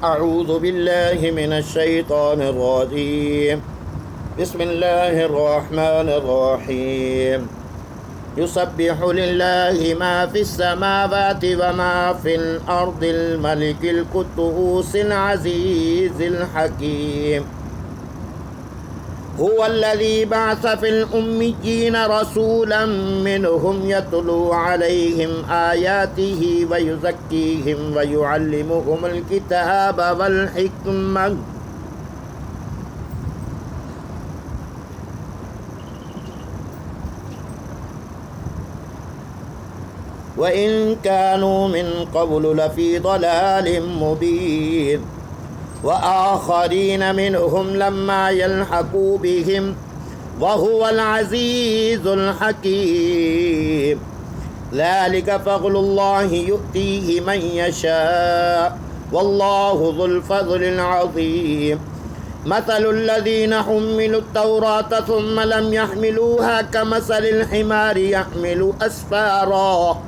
أعوذ بالله من الشيطان الرجيم. بسم الله الرحمن الرحيم. يسبح لله ما في السماوات وما في الأرض الملك القدوس العزيز الحكيم. هو الذي بعث في الأميين رسولا منهم يتلو عليهم آياته ويزكيهم ويعلمهم الكتاب والحكمة وإن كانوا من قبل لفي ضلال مبين. وآخرين منهم لما يلحقوا بهم وهو العزيز الحكيم. ذلك فضل الله يؤتيه من يشاء والله ذو الفضل العظيم. مثل الذين حملوا التوراة ثم لم يحملوها كمثل الحمار يحمل أسفارا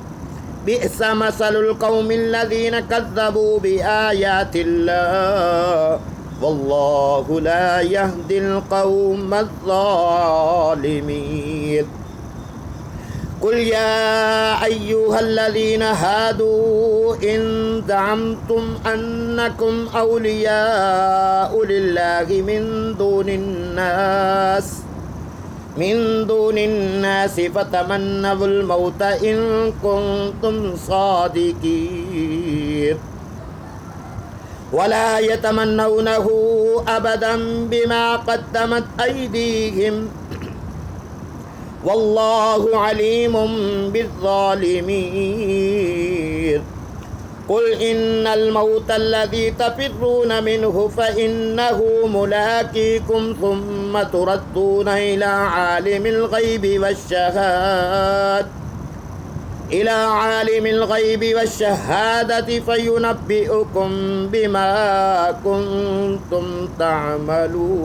بئس مثل القوم الذين كذبوا بآيات الله والله لا يهدي القوم الظالمين. قل يا أيها الذين هادوا إن زعمتم أنكم أولياء لله من دون الناس فتمنوا الموت إن كنتم صادقين ولا يتمنونه أبدا بما قدمت أيديهم والله عليم بالظالمين. قل إن الموت الذي تفرون منه فإنه ملاقيكم ثم تردون إلى عالم الغيب والشهادة فينبئكم بما كنتم تعملون.